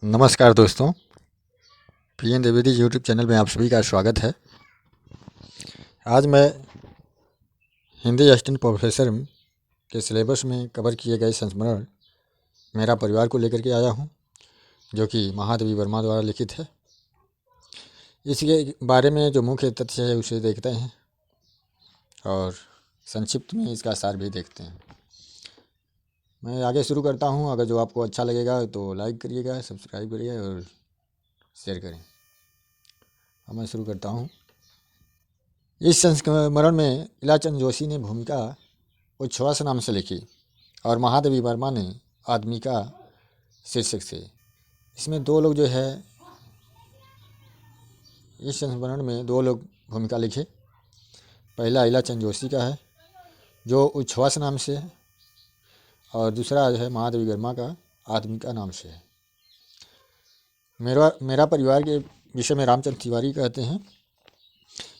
नमस्कार दोस्तों, PN Dwivedi YouTube channel में आप सभी का स्वागत है। आज मैं हिंदी असिस्टेंट प्रोफेसर के सिलेबस में कवर किए गए संस्मरण मेरा परिवार को लेकर के आया हूं, जो कि महादेवी वर्मा द्वारा लिखित है। इसके बारे में जो मुख्य तथ्य है उसे देखते हैं और संक्षिप्त में इसका सार भी देखते हैं। मैं आगे शुरू करता हूं। अगर जो आपको अच्छा लगेगा तो लाइक करिएगा, सब्सक्राइब करिए और शेयर करें। अब मैं शुरू करता हूं। इस संस्मरण में इलाचंद जोशी ने भूमिका उच्छ्वास नाम से लिखी और महादेवी वर्मा ने आदमिका शीर्षक से। इसमें दो लोग जो है, इस संस्मरण में दो लोग भूमिका लिखे। पहला इलाचंद जोशी का है जो उच्छ्वास नाम से है, और दूसरा जो है महादेवी वर्मा का आदमिका नाम से है। मेरा परिवार के विषय में रामचंद्र तिवारी कहते हैं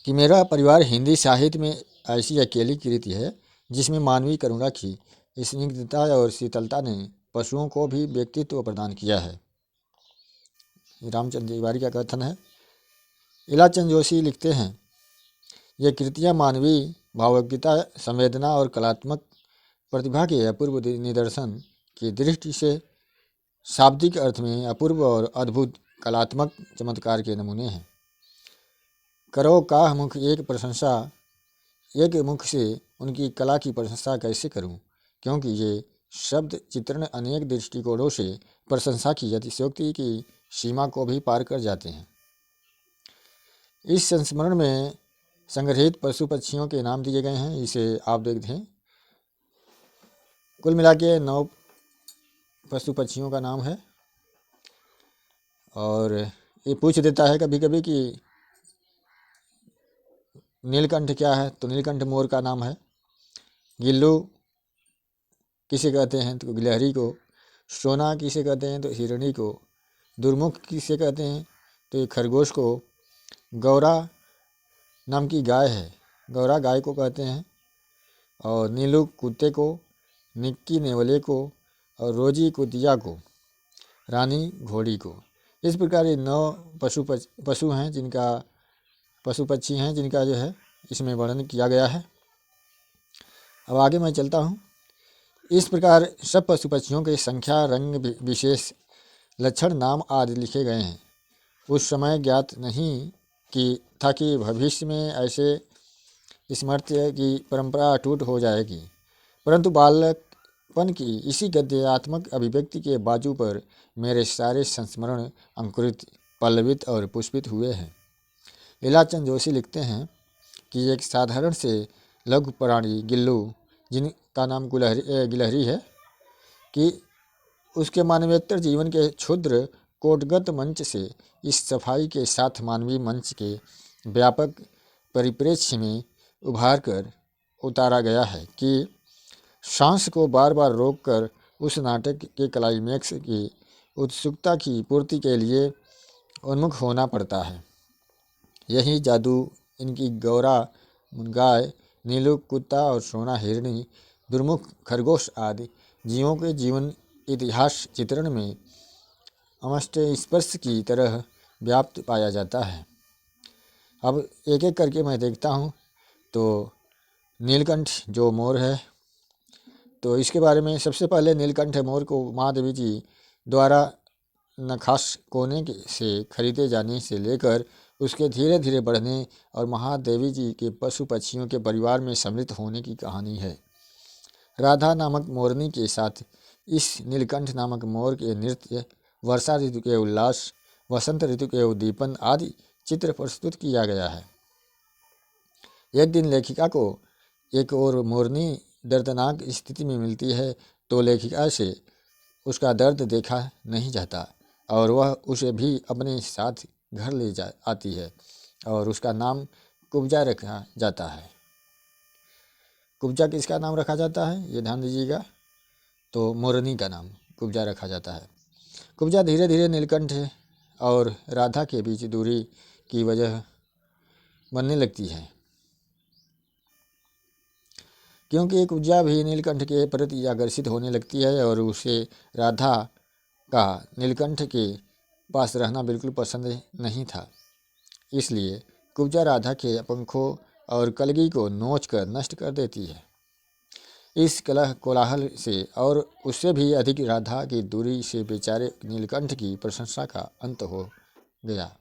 कि मेरा परिवार हिंदी साहित्य में ऐसी अकेली कृति है जिसमें मानवीय करुणा की स्निग्धता और शीतलता ने पशुओं को भी व्यक्तित्व प्रदान किया है। रामचंद्र तिवारी का कथन है। इलाचंद जोशी लिखते हैं, ये कृतियाँ मानवीय भावुकता, संवेदना और कलात्मक प्रतिभा के अपूर्व निदर्शन की दृष्टि से शाब्दिक अर्थ में अपूर्व और अद्भुत कलात्मक चमत्कार के नमूने हैं। करो काह मुख एक प्रशंसा, एक मुख से उनकी कला की प्रशंसा कैसे करूं, क्योंकि ये शब्द चित्रण अनेक दृष्टिकोणों से प्रशंसा की अतिशयोक्ति की सीमा को भी पार कर जाते हैं। इस संस्मरण में संग्रहित पशु पक्षियों के नाम दिए गए हैं, इसे आप देख दें। कुल मिला के 9 पशु पक्षियों का नाम है। और ये पूछ देता है कभी कभी कि नीलकंठ क्या है, तो नीलकंठ मोर का नाम है। गिल्लू किसे कहते हैं, तो गिलहरी को। सोना किसे कहते हैं, तो हिरणी को। दुर्मुख किसे कहते हैं, तो ये खरगोश को। गौरा नाम की गाय है, गौरा गाय को कहते हैं। और नीलू कुत्ते को, निक्की नेवले को, और रोजी कुतिया को, रानी घोड़ी को। इस प्रकार ये 9 पशु हैं जिनका पशु पक्षी हैं जिनका जो है इसमें वर्णन किया गया है। अब आगे मैं चलता हूँ। इस प्रकार सब पशु पक्षियों के संख्या, रंग, विशेष लक्षण, नाम आदि लिखे गए हैं। उस समय ज्ञात नहीं था कि भविष्य में ऐसे स्मृत्य की परंपरा अटूट हो जाएगी, परंतु बालकपन की इसी गद्यात्मक अभिव्यक्ति के बाजू पर मेरे सारे संस्मरण अंकुरित, पल्लवित और पुष्पित हुए हैं। इलाचंद जोशी लिखते हैं कि एक साधारण से लघु प्राणी गिल्लू, जिनका नाम गिलहरी है, कि उसके मानवेतर जीवन के क्षुद्र कोटगत मंच से इस सफाई के साथ मानवीय मंच के व्यापक परिप्रेक्ष्य में उभार कर उतारा गया है कि सांस को बार बार रोककर उस नाटक के क्लाइमैक्स की उत्सुकता की पूर्ति के लिए उन्मुख होना पड़ता है। यही जादू इनकी गौरा गाय, नीलू कुत्ता और सोना हिरणी, दुर्मुख खरगोश आदि जीवों के जीवन इतिहास चित्रण में अमस्ट स्पर्श की तरह व्याप्त पाया जाता है। अब एक एक करके मैं देखता हूँ। तो नीलकंठ जो मोर है, तो इसके बारे में सबसे पहले नीलकंठ मोर को महादेवी जी द्वारा नखास कोने से खरीदे जाने से लेकर उसके धीरे धीरे बढ़ने और महादेवी जी के पशु पक्षियों के परिवार में सम्मिलित होने की कहानी है। राधा नामक मोरनी के साथ इस नीलकंठ नामक मोर के नृत्य, वर्षा ऋतु के उल्लास, वसंत ऋतु के उद्दीपन आदि चित्र प्रस्तुत किया गया है। एक दिन लेखिका को एक और मोरनी दर्दनाक स्थिति में मिलती है, तो लेखिका से उसका दर्द देखा नहीं जाता और वह उसे भी अपने साथ घर ले आती है और उसका नाम कुब्जा रखा जाता है। कुब्जा किसका नाम रखा जाता है, ये ध्यान दीजिएगा। तो मोरनी का नाम कुब्जा रखा जाता है। कुब्जा धीरे धीरे नीलकंठ और राधा के बीच दूरी की वजह बनने लगती है, क्योंकि कुब्जा भी नीलकंठ के प्रति आकर्षित होने लगती है और उसे राधा का नीलकंठ के पास रहना बिल्कुल पसंद नहीं था। इसलिए कुब्जा राधा के पंखों और कलगी को नोच कर नष्ट कर देती है। इस कलह कोलाहल से और उससे भी अधिक राधा की दूरी से बेचारे नीलकंठ की प्रशंसा का अंत हो गया।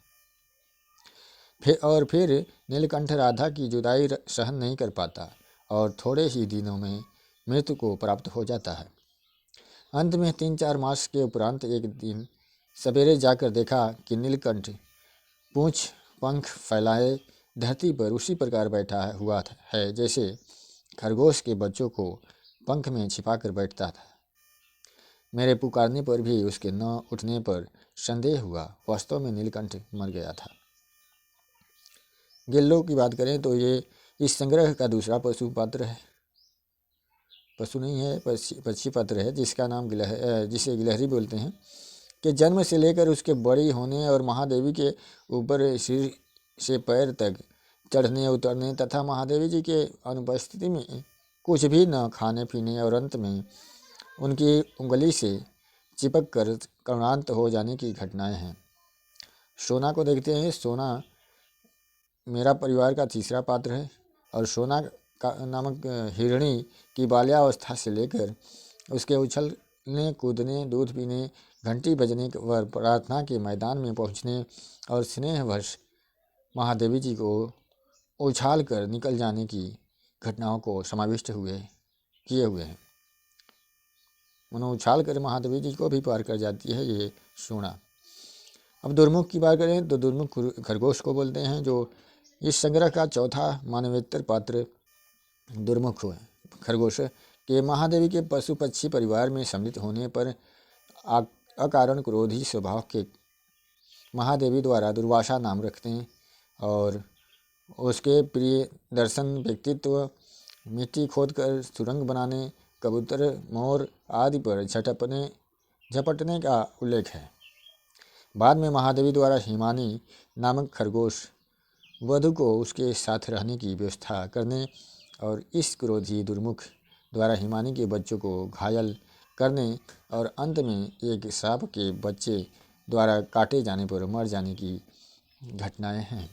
फिर नीलकंठ राधा की जुदाई सहन नहीं कर पाता और थोड़े ही दिनों में मृत्यु को प्राप्त हो जाता है। अंत में 3-4 मास के उपरांत एक दिन सवेरे जाकर देखा कि नीलकंठ पूंछ पंख फैलाए धरती पर उसी प्रकार बैठा हुआ है जैसे खरगोश के बच्चों को पंख में छिपाकर बैठता था। मेरे पुकारने पर भी उसके न उठने पर संदेह हुआ। वास्तव में नीलकंठ मर गया था। गिल्लो की बात करें तो ये इस संग्रह का दूसरा पशु पात्र है। पशु नहीं है, पक्षी पात्र है, जिसका नाम जिसे गिलहरी बोलते हैं, कि जन्म से लेकर उसके बड़ी होने और महादेवी के ऊपर सिर से पैर तक चढ़ने उतरने तथा महादेवी जी के अनुपस्थिति में कुछ भी न खाने पीने और अंत में उनकी उंगली से चिपक कर करुणांत हो जाने की घटनाएं हैं। सोना को देखते हैं। सोना मेरा परिवार का तीसरा पात्र है और सोना का नामक हिरणी की बाल्यावस्था से लेकर उसके उछलने कूदने, दूध पीने, घंटी बजने व प्रार्थना के मैदान में पहुंचने और स्नेहवश महादेवी जी को उछाल कर निकल जाने की घटनाओं को समाविष्ट किए हुए हैं। उन्हें उछाल कर महादेवी जी को भी पार कर जाती है ये सोना। अब दुर्मुख की बात करें तो दुर्मुख खरगोश को बोलते हैं, जो इस संग्रह का चौथा मानवेतर पात्र दुर्मुख खरगोश के महादेवी के पशु पक्षी परिवार में सम्मिलित होने पर अकारण क्रोधी स्वभाव के महादेवी द्वारा दुर्वासा नाम रखते हैं और उसके प्रिय दर्शन व्यक्तित्व मिट्टी खोदकर सुरंग बनाने, कबूतर, मोर आदि पर झपटने का उल्लेख है। बाद में महादेवी द्वारा हिमानी नामक खरगोश वधु को उसके साथ रहने की व्यवस्था करने और इस क्रोधी दुर्मुख द्वारा हिमानी के बच्चों को घायल करने और अंत में एक सांप के बच्चे द्वारा काटे जाने पर मर जाने की घटनाएं हैं।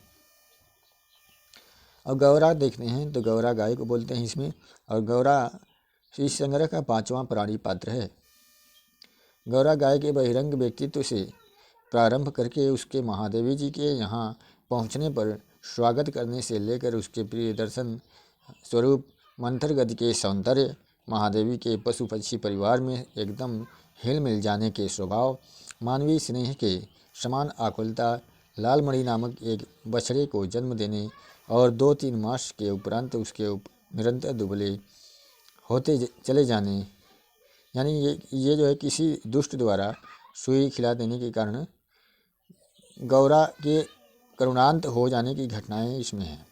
और गौरा देखते हैं तो गौरा गाय को बोलते हैं इसमें, और गौरा इस संग्रह का 5वां प्राणी पात्र है। गौरा गाय के बहिरंग व्यक्तित्व से प्रारंभ करके उसके महादेवी जी के यहाँ पहुँचने पर स्वागत करने से लेकर उसके प्रिय दर्शन स्वरूप मंथर गति के सौंदर्य, महादेवी के पशु पक्षी परिवार में एकदम हिल मिल जाने के स्वभाव, मानवीय स्नेह के समान आकुलता, लालमणि नामक एक बछड़े को जन्म देने और 2-3 मास के उपरांत उसके निरंतर दुबले होते चले जाने, यानी ये जो है किसी दुष्ट द्वारा सुई खिला देने के कारण गौरा के करुणांत हो जाने की घटनाएं इसमें हैं।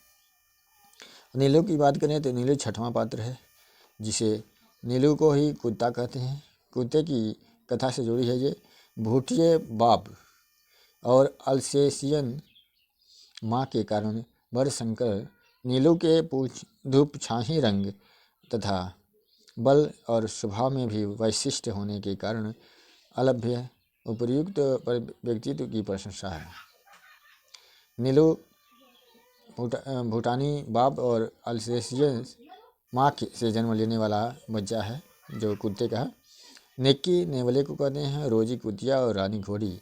नीलू की बात करें तो नीलू 6वां पात्र है, जिसे नीलू को ही कुत्ता कहते हैं। कुत्ते की कथा से जुड़ी है ये। भूटिये बाप और अल्सेशियन माँ के कारण बड़शंकर नीलू के पूछ धूप छाही रंग तथा बल और स्वभाव में भी वैशिष्ट होने के कारण अलभ्य उपयुक्त व्यक्तित्व की प्रशंसा है। नीलू भूटानी बाप और अल्सेशियन माँ से जन्म लेने वाला बच्चा है जो कुत्ते का है। निक्की नेवले को कहते हैं, रोजी कुतिया और रानी घोड़ी।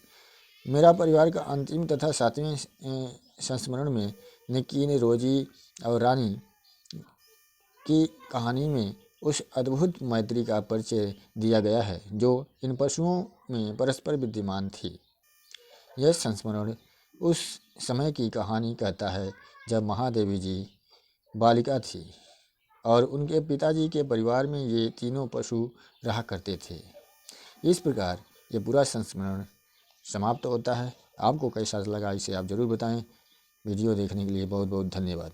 मेरा परिवार का अंतिम तथा 7वें संस्मरण में निक्की ने रोजी और रानी की कहानी में उस अद्भुत मैत्री का परिचय दिया गया है जो इन पशुओं में परस्पर विद्यमान थी। यह संस्मरण उस समय की कहानी कहता है जब महादेवी जी बालिका थी और उनके पिताजी के परिवार में ये तीनों पशु रहा करते थे। इस प्रकार ये पूरा संस्मरण समाप्त होता है। आपको कैसा लगा इसे आप ज़रूर बताएं। वीडियो देखने के लिए बहुत बहुत धन्यवाद।